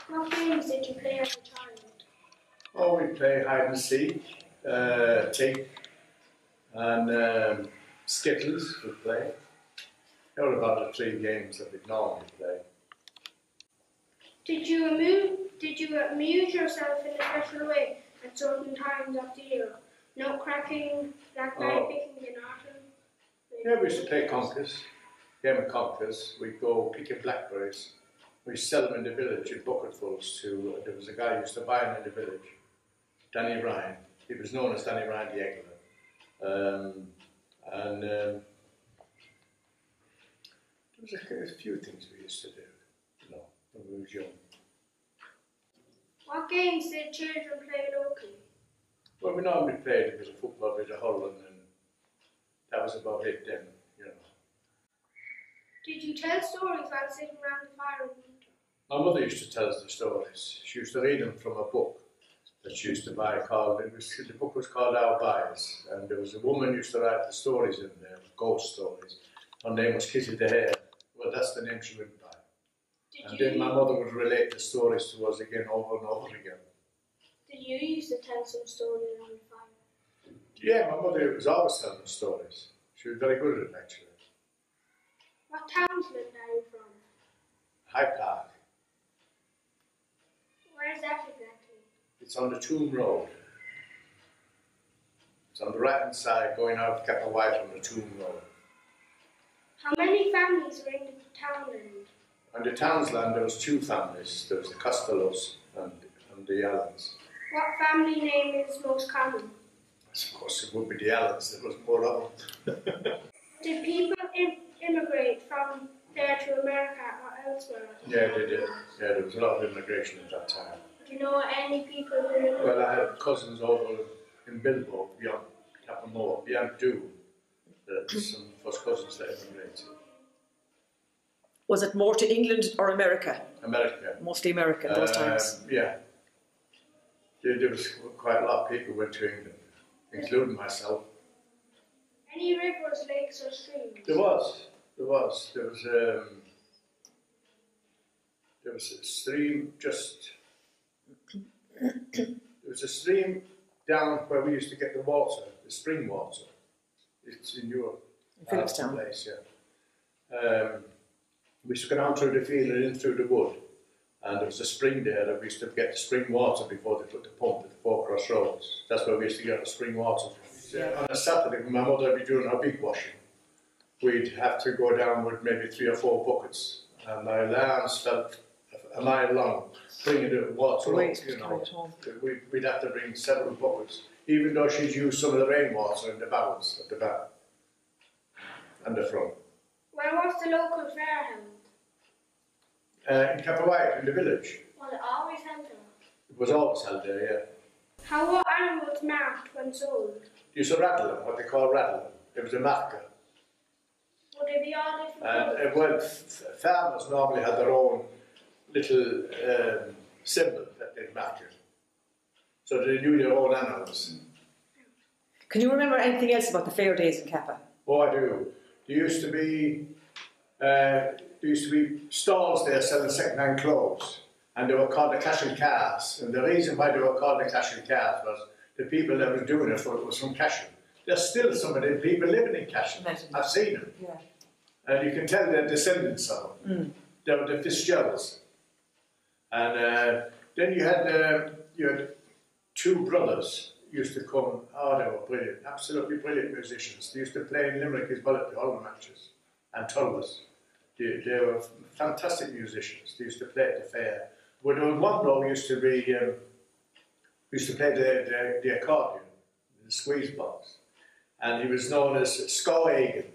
What games did you play as a child? Oh, we play hide and seek, take, and skittles we play. There were about the 3 games that we normally play. Did you amuse yourself in a special way at certain times of the year? Nut cracking, blackberry picking in autumn? Yeah, we used to play conkers, game of conkers. We'd go picking blackberries. We sell them in the village in bucketfuls to, there was a guy who used to buy them in the village, Danny Ryan. He was known as Danny Ryan the Eggler. There was a few things we used to do, when we was young. What games did children play locally? Well, we normally played, it was a football, bit of hurling, and that was about it then, Did you tell stories while sitting around the fire in winter? My mother used to tell us the stories. She used to read them from a book that she used to buy the book was called Our Buys, and there was a woman who used to write the stories in there, ghost stories. Her name was Kitty the Hare. Well, that's the name she went by. Then my mother would relate the stories to us again over and over again. Did you used to tell some stories around the fire? Yeah, my mother was always telling us stories. She was very good at it, actually. What townsland are you from? High Park. Where is that exactly? It's on the Tomb Road. It's on the right-hand side, going out of Cappawhite on the Tomb Road. How many families were in the townland? On the townsland, there was 2 families. There was the Costellos and the Allens. What family name is most common? Of course, it would be the Allens. There was more of them. Did people immigrate from there to America or elsewhere? Yeah, they did. Yeah, there was a lot of immigration at that time. Do you know any people who immigrated? Well, I had cousins over in Bilbo, beyond Cappamore, beyond Doon. Some first cousins that immigrated. Was it more to England or America? America. Mostly America at those times. Yeah. There was quite a lot of people went to England, including myself. Any rivers, lakes or streams? There was a stream just. There was a stream down where we used to get the water, the spring water. It's in your Phillipstown place, yeah. We used to go down through the field and in through the wood, and there was a spring there that we used to get the spring water before they put the pump at the 4 Cross Roads. That's where we used to get the spring water from. Yeah. On a Saturday, when my mother would be doing her big washing, we'd have to go down with maybe 3 or 4 buckets, and my arms felt a mile long, bringing the water up, We'd have to bring several buckets, even though she'd used some of the rainwater in the barrels at the back and the front. Where was the local fair held? In Cappawhite, in the village. Was it always held there? It was always held there, yeah. How were animals marked when sold? You used to rattle them, what they call rattling. It was a marker. Would they be all different colours? Well, farmers normally had their own little symbol that they'd mark it. So they knew their own animals. Can you remember anything else about the fair days in Kappa? Oh, I do. There used to be stalls there selling second-hand clothes, and they were called the Cashel Cars. And the reason why they were called the Cashel Cars was the people that were doing it was from Cashel. There's still some of the people living in Cashel. I've seen them. Yeah. And you can tell they're descendants of them. They were the Fitzgeralds. And then you had 2 brothers used to come. Oh, they were brilliant, absolutely brilliant musicians. They used to play in Limerick as well at the Hall matches and Tullis. They were fantastic musicians. They used to play at the fair. Well, there was one bloke who used to play the accordion, the squeeze box, and he was known as Scar Egan.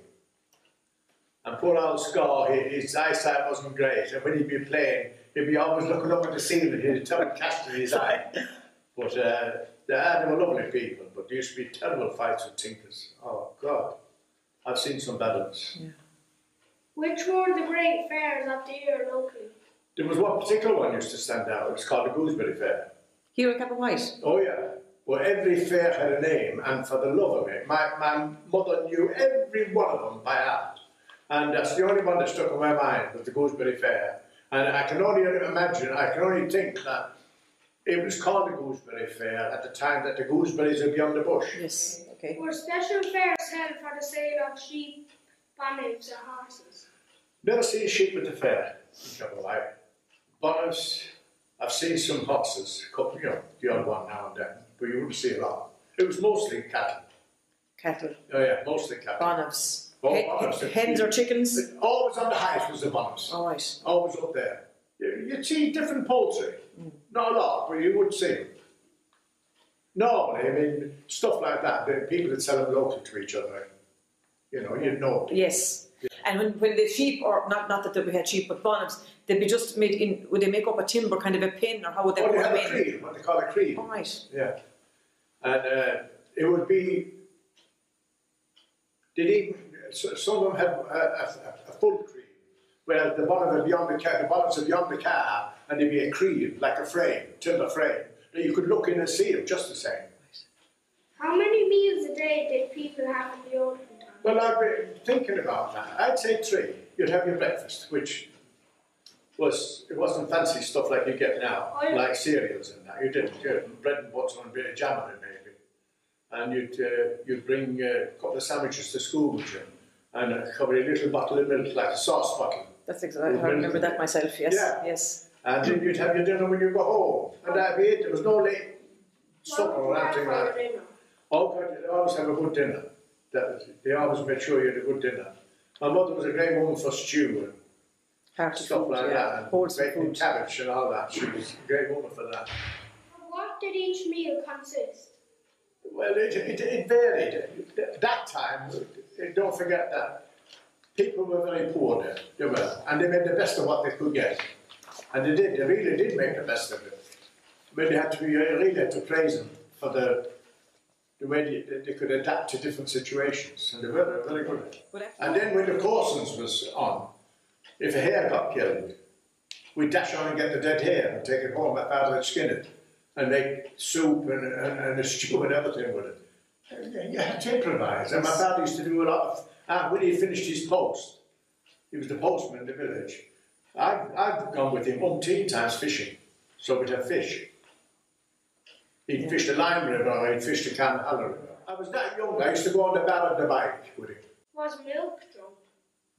And poor old Scar, his eyesight wasn't great, and when he'd be playing, he'd be always looking up at the ceiling. He'd have a cast in his eye. But they were lovely people, but there used to be terrible fights with tinkers. Oh God, I've seen some bad ones. Yeah. Which were the great fairs of the year locally? There was one particular one used to stand out. It was called the Gooseberry Fair. Here in Cappawhite? Oh yeah. Well, every fair had a name, and for the love of it, my mother knew every one of them by heart. And that's the only one that stuck in my mind was the Gooseberry Fair. And I can only imagine, I can only think that it was called the Gooseberry Fair at the time that the gooseberries were beyond the bush. Yes, okay. Were special fairs held for the sale of sheep, bonnets, or horses? Never seen sheep at the fair in Cappawhite. Bonnets, I've seen some horses, you know, the odd one now and then, but you wouldn't see a lot. It was mostly cattle. Cattle. Oh yeah, mostly cattle. Bonnets. Bonnets. Hens or chickens? Always on the highest was the bonnets. All right. Always up there. You'd see different poultry. Not a lot, but you would see them. Normally, I mean, stuff like that, the people that sell them local to each other, you know, you'd know. Yes. And when the sheep, or not that we had sheep, but bonnets, they'd be just made in, would they make up a timber kind of a pin, or how would they Oh, put they them have a in? cream, what they call a cream. All right. Yeah. And it would be, some of them had a full cream, whereas the bonnets are beyond the car, and there'd be a cream, like a frame, timber frame, that you could look in and see them just the same. How many meals a day did people have in the olden times? Well, I've been thinking about that. I'd say 3. You'd have your breakfast, which it wasn't fancy stuff like you get now, like cereals and that. You didn't. You had bread and butter and a bit of jam on it maybe. And you'd bring a couple of sandwiches to school with you, and a little bottle of milk, like a sauce bottle. That's exactly, I remember that myself, yes. Yeah. Yes. And then you'd have your dinner when you go home. And that'd be it. There was no late supper or anything like that. Oh God, you'd always have a good dinner. They always made sure you had a good dinner. My mother was a great woman for stew and Hearty stuff food, like yeah. that, and Wholesome bacon food. cabbage and all that. She was a great woman for that. What did each meal consist? Well, it varied. At that time, don't forget that people were very poor then, they were, and they made the best of what they could get. And they really did make the best of it. I mean, you really had to praise them for the way they could adapt to different situations, and they were very good. And then when the coursons was on, if a hare got killed, we'd dash on and get the dead hare and take it home. My father would skin it and make soup and a stew and everything with it. You had to improvise. And my father used to do a lot of, when he finished his post, he was the postman in the village, I've gone with him umpteen times fishing, so we'd have fish. He'd fish the Lime River or he'd fish the Cappawhite River. I was that young, I used to go on the bow of the bike with him. Was milk drunk?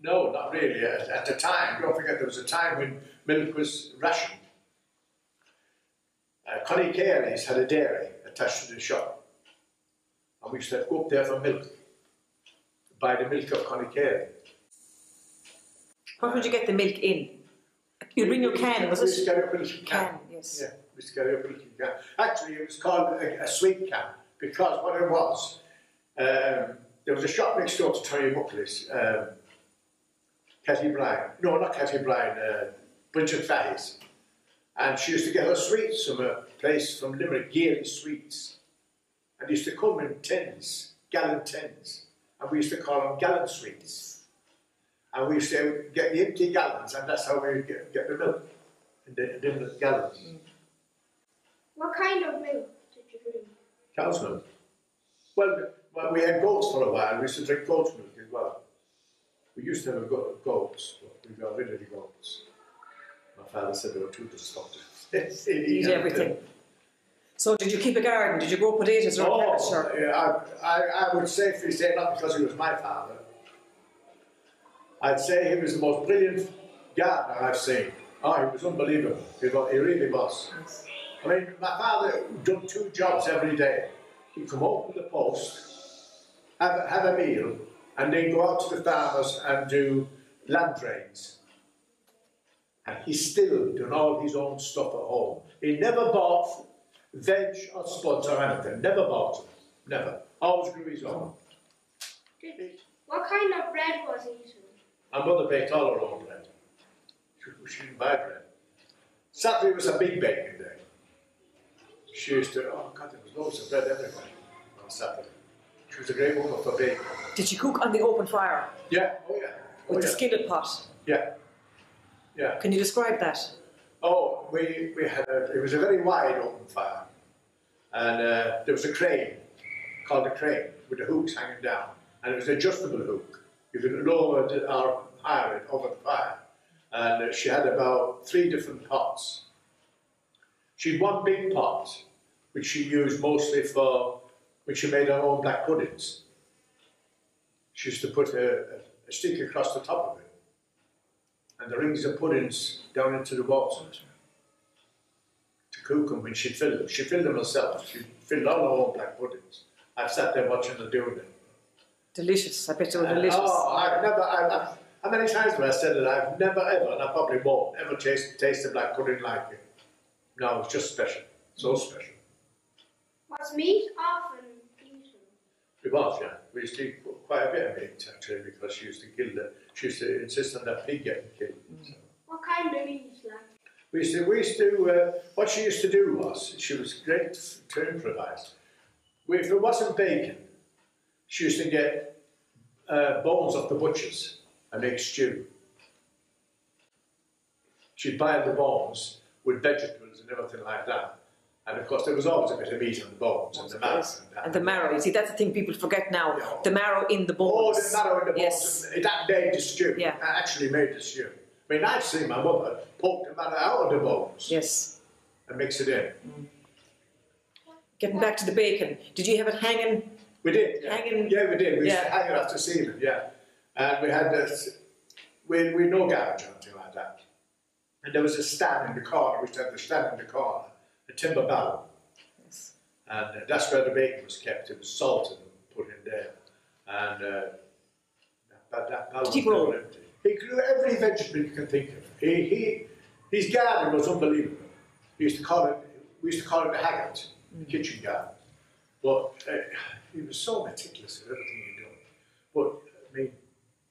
No, not really. At the time, don't forget there was a time when milk was rationed. Connie Carey's had a dairy attached to the shop. And we used to go up there for milk, buy the milk of Connie Carey. What would you get the milk in? You'd bring your can, was it? We used to carry up a little Can, yes. Yeah, we used to carry up a little can. Actually, it was called a sweet can, because what it was, there was a shop next door to Tony Buckley's, Catty Bryan. No, not Catty Bryan, Bridget Fahey's. And she used to get her sweets from a place from Limerick, Geary Sweets. And they used to come in tins, gallon tins. And we used to call them gallon sweets. And we used to get the empty gallons, and that's how we get the milk, in the gallons. What kind of milk did you drink? Cow's milk. Well, we had goats for a while. We used to drink goat's milk as well. We used to have goats, but we got rid of the goats. My father said they were too destructive. Eat everything. So did you keep a garden? Did you grow potatoes or carrots? I would safely say not because he was my father. I'd say he was the most brilliant gardener I've seen. Oh, he was unbelievable. He really was. Yes. I mean, my father done 2 jobs every day. He'd come home from the post, have a meal, and then go out to the farmers and do land drains. And he's still doing all his own stuff at home. He never bought veg or spuds or anything. Never bought them. Never. Always grew his own. What kind of bread was he eating? My mother baked all her own bread. She didn't buy bread. Saturday was a big baking day. She used to, oh God, there was loads of bread everywhere on Saturday. She was a great woman for baking. Did she cook on the open fire? Yeah, oh yeah. With the skillet pot? Yeah, yeah. Can you describe that? Oh, we had it was a very wide open fire. And there was a crane, called a crane, with the hooks hanging down. And it was an adjustable hook. You could lower it or higher it over the fire. and she had about 3 different pots. She had one big pot, which she used mostly for when she made her own black puddings. She used to put a stick across the top of it, and the rings of puddings down into the water to cook them when she'd fill them. She filled them herself. She filled all her own black puddings. I've sat there watching her doing it. Delicious. I bet they were delicious. How many times have I said that I've never ever, and I probably won't, ever tasted black pudding like it. No, it's just special. So special. Was meat often eaten? It was, yeah. We used to eat quite a bit of meat, actually, because she used to insist on that pig getting killed. So. What kind of meat, like? What she used to do was, she was great to improvise. If there wasn't bacon, she used to get bones off the butchers and make stew. She'd buy the bones with vegetables and everything like that. And of course, there was always a bit of meat on the bones and the marrow. And the marrow, you see, that's the thing people forget now. Yeah. The marrow in the bones. Oh, the marrow in the bones. Yes. That made the stew. Yeah. That actually made the stew. I mean, I've seen my mother poke the marrow out of the bones. Yes. And mix it in. Mm. Getting back to the bacon, did you have it hanging? We did. Yeah, hanging, yeah we did. We used to hang it after ceiling, yeah. And we had this, we had no garage or anything like that. And there was a stand in the corner, we used to have the stand in the corner, a timber barrel. Yes. And that's where the bacon was kept. It was salted and put in there. And that barrel did he grow? Empty. He grew every vegetable you can think of. His garden was unbelievable. We used to call it the Haggart, the kitchen garden. But he was so meticulous with everything he did. But, I mean,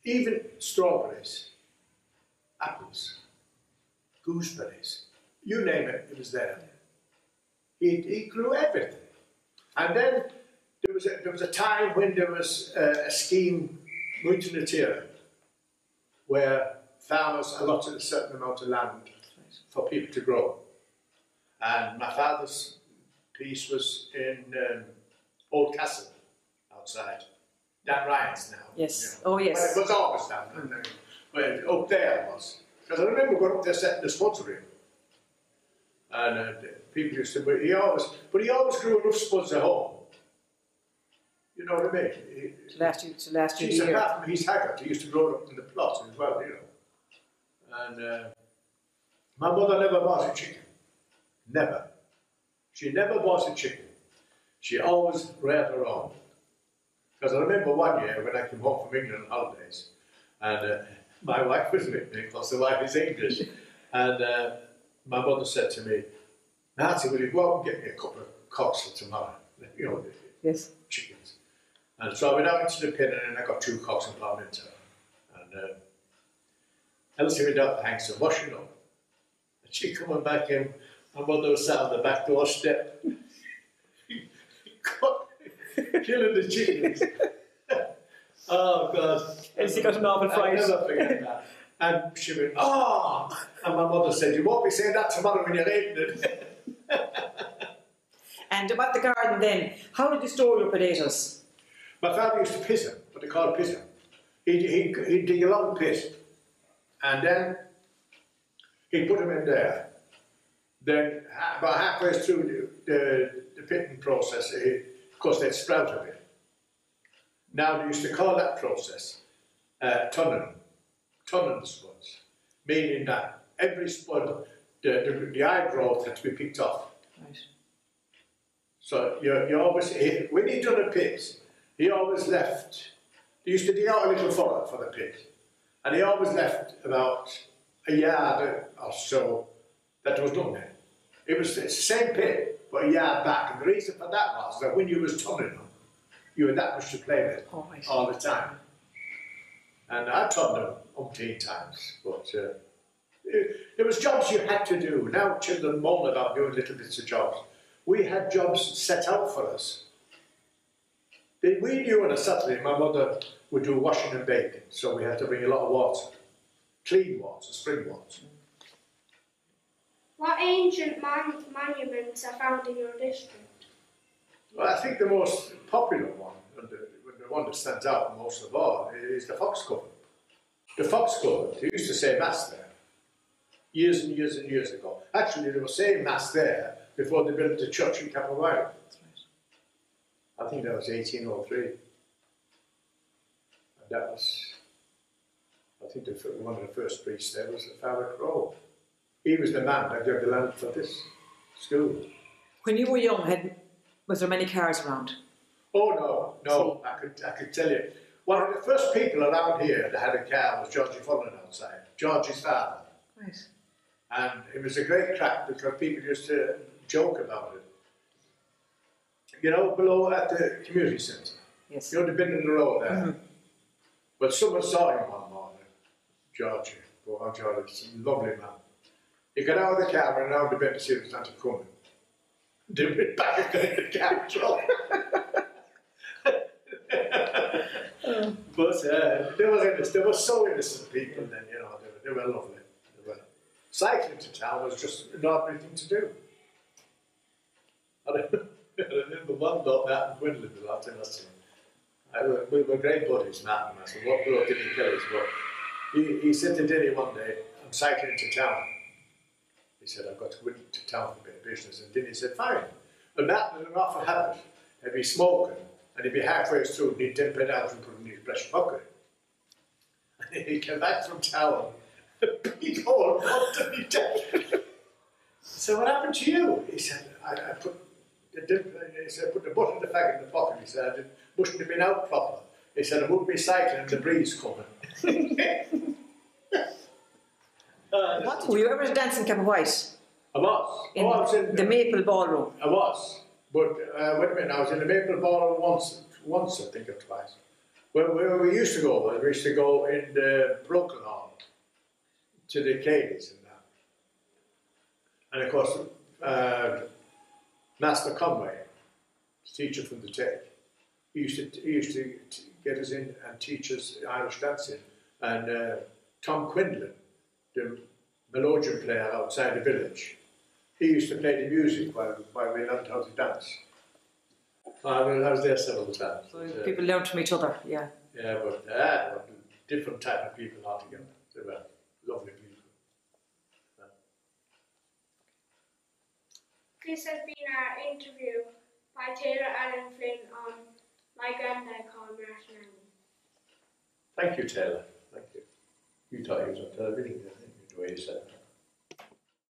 even strawberries, apples, gooseberries, you name it, it was there. He grew everything. And then there was a time when there was a scheme, Muito Natira, where farmers allotted a certain amount of land for people to grow. And my father's piece was in Old Castle, outside. Dan Ryan's now. Yes. You know. Oh, yes. Well, it was always down. Well, up there it was. Because I remember going up there setting the spuds in. And people used to, but he always grew enough spuds at home. You know what I mean? To last you a year. Apart from his Haggart, he used to grow up in the plot as well, you know. And my mother never bought a chicken. Never. She never bought a chicken. She always reared her own. Because I remember one year when I came home from England on holidays, and my wife was with me, because the wife is English, and my mother said to me, Nancy, will you go out and get me a couple of cocks for tomorrow? You know, yes. Chickens. And so I went out into the pin and I got 2 cocks and put them into her. And Elsie went out the hanks and washing up. And she coming back in, my mother was sat on the back doorstep, killing the chickens. Oh God. Elsie got an awful fright. I'll never forget that. And she went, oh! And my mother said, you won't be saying that tomorrow when you're eating it. And about the garden then, how did you store your potatoes? My father used to pit them, what they call pit them. He'd dig a long pit, and then he'd put them in there. Then, about halfway through the pitting process, of course they'd sprout a bit. Now they used to call that process tunning the spuds, meaning that every spud, the eye growth had to be picked off. Right. So you always, when he'd done a pit, he always left, he used to dig out a little furrow for the pit, and he always left about a yard or so that there was nothing in. It was the same pit, but a yard back, and the reason for that was that when you was tunning them, you had that much to play with all the time. And I taught them umpteen times, but there was jobs you had to do. Now children moan about doing little bits of jobs. We had jobs set out for us. We knew on a Saturday my mother would do washing and baking, so we had to bring a lot of water, clean water, spring water. What ancient monuments are found in your district? Well, I think the most popular one, and the one that stands out most of all, is the fox cover. The fox cover, they used to say mass there, years and years and years ago. Actually, they were saying mass there before they built the church in Cappawhite. I think that was 1803. And that was, I think one of the first priests there was Father Crowe. He was the man that gave the land for this school. When you were young, was there many cars around? Oh no, I could tell you. One of the first people around here that had a car was Georgie Fullen outside, Georgie's father. Right. And it was a great crack because people used to joke about it. You know, below at the community centre. Yes. You know the bend in the road there. Mm-hmm. Well, someone saw him one morning, Georgie. Oh, Georgie's a lovely man. He got out of the car and around the bend to see if it was not coming. They went back again in the car truck. But they were so innocent people then, you know, they were lovely. Cycling to town was just an ordinary thing to do. I remember one dog, Matt and Gwendolyn, the last time I seen him. We were great buddies, Matt and I. So what bloke didn't kill us, but he said to Denny one day, I'm cycling to town. He said, I've got to go into town for a bit of business. And Denny said, fine. And Matt had an awful habit. He'd be smoking, and he'd be halfway through, and he'd dip it out and put it in his breast pocket. And he came back from town, a big hole underneath it. So what happened to you? He said, I put the butt of the fag in the pocket. He said, it mustn't have been out proper. He said, I wouldn't be cycling and the breeze coming. Were you ever dancing Cappawhite? I was. In I was in the Maple Ballroom? I was. But wait a minute, I was in the Maple Ballroom once, I think, or twice. Where we used to go, we used to go in the Broken Hall to the Cadies and that. And of course, Master Conway, teacher from the Tech, he used to get us in and teach us Irish dancing. And Tom Quinlan, the melodeon player outside the village, he used to play the music while we learned how to dance. I was there several times. So people learned from each other, yeah. Yeah, but different type of people altogether. They were lovely people. This has been our interview by Taylor Allen Flynn on My Granddad Called Martin Allen. Thank you, Taylor. Thank you. You thought he was on television, didn't you? The way you said it.